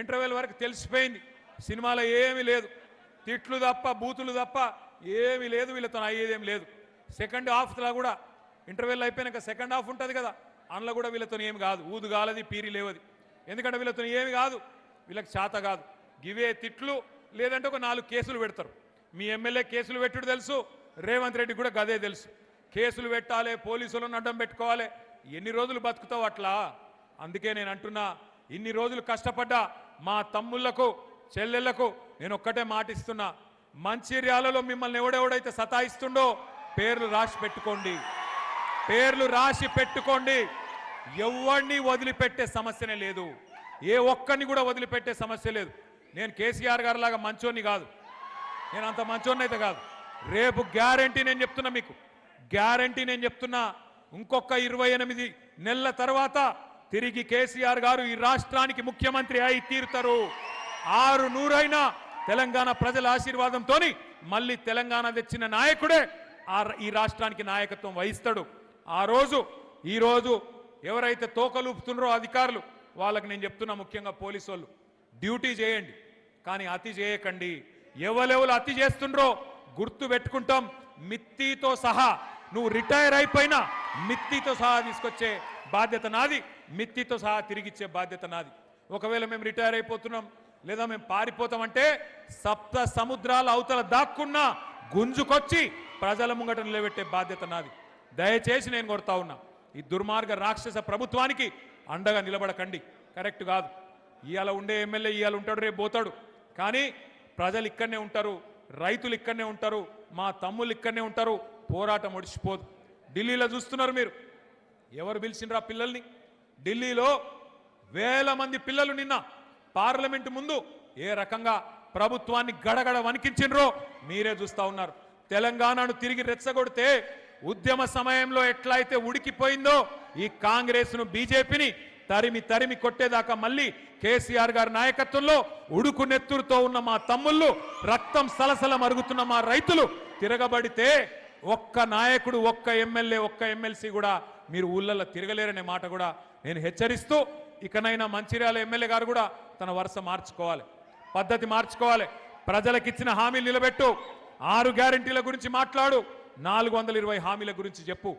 Interval వరకు తెలిసిపోయింది సినిమాలో ఏమీ లేదు, తిట్లు తప్ప బూతులు తప్ప ఏమీ లేదు, వీళ్ళతో అయ్యేదేం లేదు. సెకండ్ హాఫ్లో కూడా ఇంటర్వెల్ అయిపోయినాక సెకండ్ హాఫ్ ఉంటుంది కదా, అందులో కూడా వీళ్ళతో ఏమి కాదు, ఊదు గాలది పీరి లేవది. ఎందుకంటే వీళ్ళతో ఏమి కాదు, వీళ్ళకి చేత కాదు. గివే తిట్లు లేదంటే ఒక 4 కేసులు పెడతారు. మీ ఎమ్మెల్యే కేసులు పెట్టుడు తెలుసు, రేవంత్ రెడ్డి కూడా గదే తెలుసు. కేసులు పెట్టాలి, పోలీసులను అడ్డం పెట్టుకోవాలి, ఎన్ని రోజులు బతుకుతావు అట్లా? అందుకే నేను అంటున్నా, ఇన్ని రోజులు కష్టపడ్డా మా తమ్ముళ్లకు చెల్లెళ్లకు నేను ఒక్కటే మాటిస్తున్నా, మంచిర్యాలలో మిమ్మల్ని ఎవడెవడైతే సతాయిస్తుండో పేర్లు రాసి పెట్టుకోండి, పేర్లు రాసి పెట్టుకోండి. ఎవరిని వదిలిపెట్టే సమస్యనే లేదు, ఏ ఒక్కరిని కూడా వదిలిపెట్టే సమస్య లేదు. నేను కేసీఆర్ గారి లాగా మంచోని కాదు, నేను అంత మంచోని అయితే కాదు. రేపు గ్యారంటీ నేను చెప్తున్నా, మీకు గ్యారంటీ నేను చెప్తున్నా, ఇంకొక 28 నెలల తర్వాత తిరిగి కేసీఆర్ గారు ఈ రాష్ట్రానికి ముఖ్యమంత్రి అయి తీరుతారు. 600 తెలంగాణ ప్రజల ఆశీర్వాదంతో మళ్ళీ తెలంగాణ తెచ్చిన నాయకుడే ఈ రాష్ట్రానికి నాయకత్వం వహిస్తాడు. ఈ రోజు ఎవరైతే తోకలూపుతున్నారో అధికారులు వాళ్ళకి నేను చెప్తున్నా, ముఖ్యంగా పోలీసు వాళ్ళు, డ్యూటీ చేయండి కానీ అతి చేయకండి. ఎవరెవరు అతి చేస్తుండ్రో గుర్తు పెట్టుకుంటాం. మిత్తితో సహా నువ్వు రిటైర్ అయిపోయినా మిత్తితో సహా తీసుకొచ్చే బాధ్యత నాది, మిత్తితో సహా తిరిగిచ్చే బాధ్యత నాది. ఒకవేళ మేము రిటైర్ అయిపోతున్నాం లేదా మేము పారిపోతామంటే 7 సముద్రాల అవతల దాక్కున్నా గుంజుకొచ్చి ప్రజల ముంగట నిలబెట్టే బాధ్యత నాది. దయచేసి నేను కోరుతా ఉన్నా, ఈ దుర్మార్గ రాక్షస ప్రభుత్వానికి అండగా నిలబడకండి. కరెక్ట్ కాదు. ఇవాళ ఉండే ఎమ్మెల్యే ఇవాళ ఉంటాడు, రేపు పోతాడు, కానీ ప్రజలు ఇక్కడనే ఉంటారు, రైతులు ఇక్కడనే ఉంటారు, మా తమ్ముళ్ళు ఇక్కడనే ఉంటారు. పోరాటం ఒడిచిపోదు. ఢిల్లీలో చూస్తున్నారు మీరు, ఎవరు పిలిచినరా పిల్లల్ని? ఢిల్లీలో వేల మంది పిల్లలు నిన్న పార్లమెంటు ముందు ఏ రకంగా ప్రభుత్వాన్ని గడగడ వణికించినరో మీరే చూస్తా ఉన్నారు. తెలంగాణను తిరిగి రెచ్చగొడితే ఉద్యమ సమయంలో ఎట్లయితే ఉడికిపోయిందో ఈ కాంగ్రెస్ను బీజేపీని తరిమి కొట్టేదాకా మళ్ళీ కేసీఆర్ గారి నాయకత్వంలో ఉడుకు నెత్తురుతో ఉన్న మా తమ్ముళ్ళు, రక్తం సలసల మరుగుతున్న మా రైతులు తిరగబడితే ఒక్క నాయకుడు, ఒక్క ఎమ్మెల్యే, ఒక్క ఎమ్మెల్సీ కూడా మీరు ఊళ్ళల్లో తిరగలేరనే మాట కూడా నేను హెచ్చరిస్తూ, ఇకనైనా మంచిర్యాల ఎమ్మెల్యే గారు కూడా తన వరుస మార్చుకోవాలి, పద్ధతి మార్చుకోవాలి. ప్రజలకిచ్చిన హామీలు నిలబెట్టు. 6 గ్యారెంటీల గురించి మాట్లాడు, 420 హామీల గురించి చెప్పు.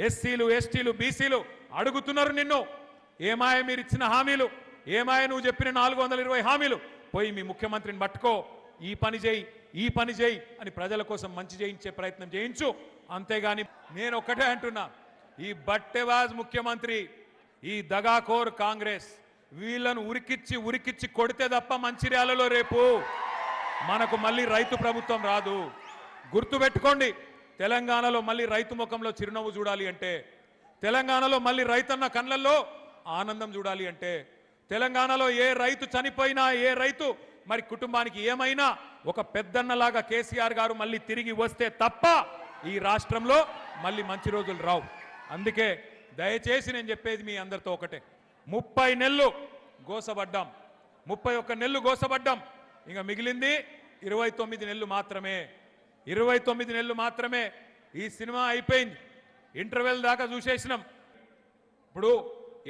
ఎస్సీలు, ఎస్టీలు, బీసీలు అడుగుతున్నారు నిన్ను, ఏమాయ మీరు ఇచ్చిన హామీలు, ఏమాయ నువ్వు చెప్పిన 420 హామీలు? పోయి మీ ముఖ్యమంత్రిని పట్టుకో, ఈ పని చేయి, ఈ పని చేయి అని ప్రజల కోసం మంచి చేయించే ప్రయత్నం చేయించు. అంతేగాని నేను ఒక్కటే అంటున్నా, ఈ బట్టెవాజ్ ముఖ్యమంత్రి, ఈ దగాకోర్ కాంగ్రెస్ వీళ్ళను ఉరికిచ్చి కొడితే తప్ప మంచిర్యాలలో రేపు మనకు మళ్ళీ రైతు ప్రభుత్వం రాదు. గుర్తుపెట్టుకోండి, తెలంగాణలో మళ్ళీ రైతు ముఖంలో చిరునవ్వు చూడాలి అంటే, తెలంగాణలో మళ్ళీ రైతన్న కళ్ళల్లో ఆనందం చూడాలి అంటే, తెలంగాణలో ఏ రైతు చనిపోయినా, ఏ రైతు మరి కుటుంబానికి ఏమైనా ఒక పెద్దన్నలాగా కేసీఆర్ గారు మళ్ళీ తిరిగి వస్తే తప్ప ఈ రాష్ట్రంలో మళ్ళీ మంచి రోజులు రావు. అందుకే దయచేసి నేను చెప్పేది మీ అందరితో ఒకటే, 30 నెలలు గోసబడ్డాం, 31 నెలలు గోసబడ్డాం, ఇంకా మిగిలింది 29 నెలలు మాత్రమే. 29 నెలలు మాత్రమే. ఈ సినిమా అయిపోయింది, ఇంటర్వెల్ దాకా చూసేసినాం. ఇప్పుడు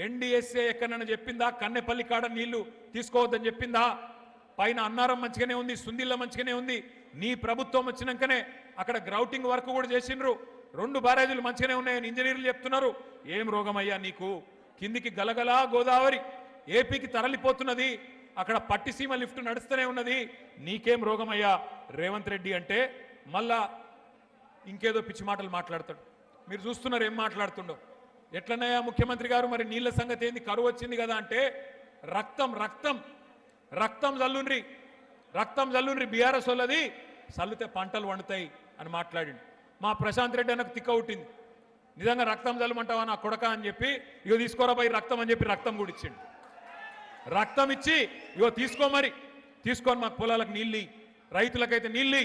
ఎన్డీఎస్ఏ ఎక్కడన్నా చెప్పిందా కన్నెపల్లి కాడ నీళ్లు తీసుకోవద్దని చెప్పిందా? పైన అన్నారం మంచిగానే ఉంది, సుందిల్ల మంచిగానే ఉంది. నీ ప్రభుత్వం వచ్చినాకనే అక్కడ గ్రౌటింగ్ వర్క్ కూడా చేసిండ్రు, 2 బ్యారేజీలు మంచిగానే ఉన్నాయని ఇంజనీర్లు చెప్తున్నారు. ఏం రోగమయ్యా నీకు? కిందికి గలగలా గోదావరి ఏపీకి తరలిపోతున్నది, అక్కడ పట్టిసీమ లిఫ్ట్ నడుస్తూనే ఉన్నది, నీకేం రోగమయ్యా రేవంత్ రెడ్డి అంటే మళ్ళా ఇంకేదో పిచ్చి మాటలు మాట్లాడతాడు. మీరు చూస్తున్నారు ఏం మాట్లాడుతుండో. ఎట్లనయ్యా ముఖ్యమంత్రి గారు, మరి నీళ్ళ సంగతి ఏంది? కరువు వచ్చింది కదా అంటే రక్తం జల్లుండ్రి బీఆర్ఎస్ వాళ్ళది, చల్లితే పంటలు వండుతాయి అని మాట్లాడిండు. మా ప్రశాంత్ రెడ్డి అన్నకు తిక్క ఉట్టింది, నిజంగా రక్తం జల్లమంటావా నా కొడక అని చెప్పి, ఇగో తీసుకోరా పోయి రక్తం అని చెప్పి రక్తం కూడా ఇచ్చిండు. రక్తం ఇచ్చి ఇగో తీసుకొని మాకు పొలాలకు నీళ్ళు, రైతులకైతే నీళ్ళు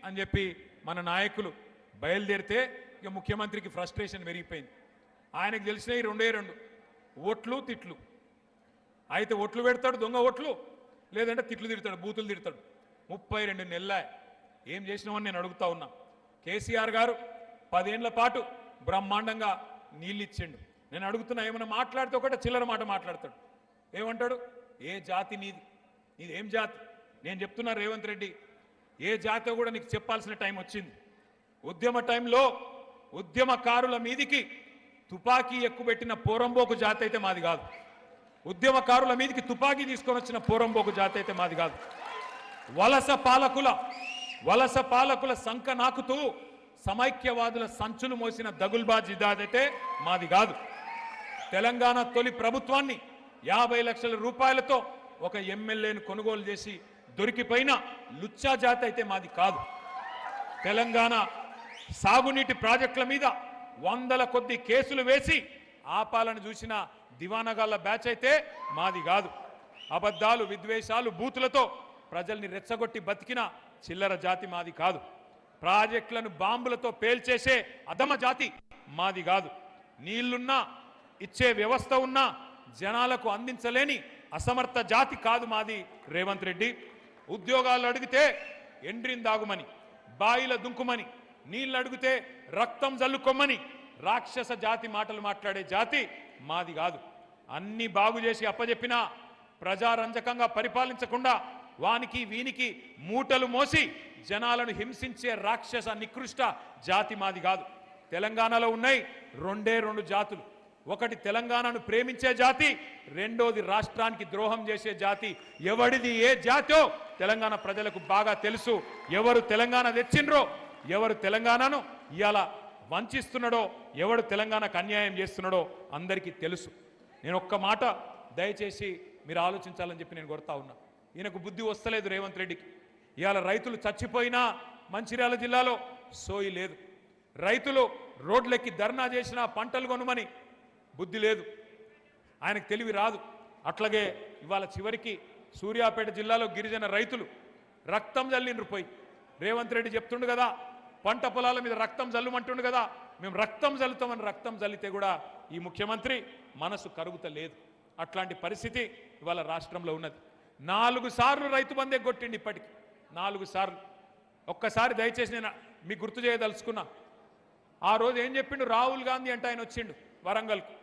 అని చెప్పి మన నాయకులు బయలుదేరితే ఇక ముఖ్యమంత్రికి ఫ్రస్ట్రేషన్ పెరిగిపోయింది. ఆయనకు తెలిసినవి 2 ఓట్లు తిట్లు. అయితే ఓట్లు పెడతాడు, దొంగ ఓట్లు, లేదంటే తిట్లు తిడతాడు, బూతులు తిడతాడు. 32 నెలల ఏం చేసినామని నేను అడుగుతా ఉన్నా. కేసీఆర్ గారు 10 ఏళ్ల పాటు బ్రహ్మాండంగా నీళ్ళు ఇచ్చిండు. నేను అడుగుతున్నా, ఏమైనా మాట్లాడితే ఒకటే చిల్లర మాట మాట్లాడతాడు. ఏమంటాడు? ఏ జాతి నీది, నీదేం జాతి? నేను చెప్తున్నా రేవంత్ రెడ్డి, ఏ జాతో కూడా నీకు చెప్పాల్సిన టైం వచ్చింది. ఉద్యమ టైంలో ఉద్యమకారుల మీదికి తుపాకీ ఎక్కుబెట్టిన పోరంబోకు జాతి అయితే మాది కాదు. ఉద్యమకారుల మీదికి తుపాకీ తీసుకొని వచ్చిన పోరంబోకు జాతి అయితే మాది కాదు. వలస పాలకుల సంక నాకుతూ సమైక్యవాదుల సంచులు మోసిన దగుల్బాజీ జాతి మాది కాదు. తెలంగాణ తొలి ప్రభుత్వాన్ని 50 లక్షల రూపాయలతో ఒక ఎమ్మెల్యేను కొనుగోలు చేసి దొరికిపోయిన లుచ్చా జాతి అయితే మాది కాదు. తెలంగాణ సాగునీటి ప్రాజెక్టుల మీద 100ల కొద్ది కేసులు వేసి ఆపాలను చూసిన దివానగాళ్ల బ్యాచ్ అయితే మాది కాదు. అబద్ధాలు, విద్వేషాలు, బూతులతో ప్రజల్ని రెచ్చగొట్టి బతికిన చిల్లర జాతి మాది కాదు. ప్రాజెక్టులను బాంబులతో పేల్చేసే అధమ జాతి మాది కాదు. నీళ్లున్నా ఇచ్చే వ్యవస్థ ఉన్నా జనాలకు అందించలేని అసమర్థ జాతి కాదు మాది రేవంత్ రెడ్డి. ఉద్యోగాలు అడిగితే ఎండ్రిందాగుమని, బాయిల దుంకుమని, నీళ్ళు అడిగితే రక్తం జల్లుకొమ్మని రాక్షస జాతి మాటలు మాట్లాడే జాతి మాది కాదు. అన్ని బాగు చేసి అప్పజెప్పినా ప్రజారంజకంగా పరిపాలించకుండా వానికి వీనికి మూటలు మోసి జనాలను హింసించే రాక్షస నికృష్ట జాతి మాది కాదు. తెలంగాణలో ఉన్నాయి రెండు జాతులు. ఒకటి తెలంగాణను ప్రేమించే జాతి, రెండోది రాష్ట్రానికి ద్రోహం చేసే జాతి. ఎవడిది ఏ జాతో తెలంగాణ ప్రజలకు బాగా తెలుసు. ఎవరు తెలంగాణ తెచ్చిండ్రో, ఎవరు తెలంగాణను ఇవాళ వంచిస్తున్నాడో, ఎవడు తెలంగాణకు అన్యాయం చేస్తున్నాడో అందరికీ తెలుసు. నేను ఒక్క మాట దయచేసి మీరు ఆలోచించాలని చెప్పి నేను కోరుతా ఉన్నా. ఈయనకు బుద్ధి వస్తలేదు రేవంత్ రెడ్డికి. ఇవాళ రైతులు చచ్చిపోయినా మంచిర్యాల జిల్లాలో సోయి లేదు. రైతులు రోడ్లెక్కి ధర్నా చేసినా పంటలు కొనుమని బుద్ధి లేదు. ఆయనకు తెలివి రాదు. అట్లాగే ఇవాళ చివరికి సూర్యాపేట జిల్లాలో గిరిజన రైతులు రక్తం జల్లిండ్రు పోయి. రేవంత్ రెడ్డి చెప్తుండు కదా, పంట పొలాల మీద రక్తం జల్లుమంటుండు కదా, మేము రక్తం జల్లుతామని రక్తం జల్లితే కూడా ఈ ముఖ్యమంత్రి మనసు కరుగుతలేదు. అట్లాంటి పరిస్థితి ఇవాళ రాష్ట్రంలో ఉన్నది. 4 సార్లు రైతు బంధే కొట్టిండి ఇప్పటికి, 4 సార్లు. ఒక్కసారి దయచేసి నేను మీకు గుర్తు చేయదలుచుకున్నా. ఆ రోజు ఏం చెప్పిండు రాహుల్ గాంధీ అంటే, ఆయన వచ్చిండు వరంగల్కు,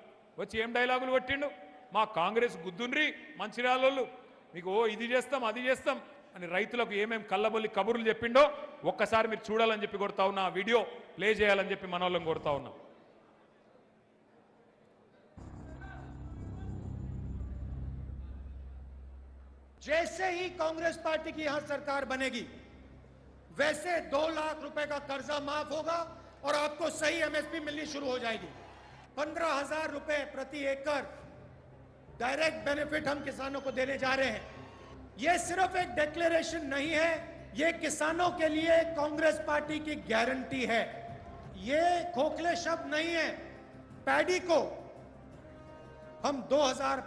వచ్చి ఏం డైలాగులు కొట్టిండు, మా కాంగ్రెస్ గుద్దుండ్రి మంచిర్యాలలో, మీకు ఇది చేస్తాం అది చేస్తాం అని రైతులకు ఏమేం కళ్ళబొల్లి కబుర్లు చెప్పిండో ఒక్కసారి మీరు చూడాలని చెప్పి కోరుతా ఉన్నా. ఆ వీడియో ప్లే చేయాలని చెప్పి మనోళ్ళని కోరుతా ఉన్నాం. जैसे ही कांग्रेस पार्टी की यहां सरकार बनेगी वैसे 2 लाख रुपए का कर्जा माफ होगा और आपको सही एमएसपी मिलनी शुरू हो जाएगी। 15,000 रुपए प्रति एकड़ डायरेक्ट बेनिफिट हम किसानों को देने जा रहे हैं। यह सिर्फ एक डिक्लेरेशन नहीं है, यह किसानों के लिए कांग्रेस पार्टी की गारंटी है। ये खोखले शब्द नहीं है। पैडी को हम 2005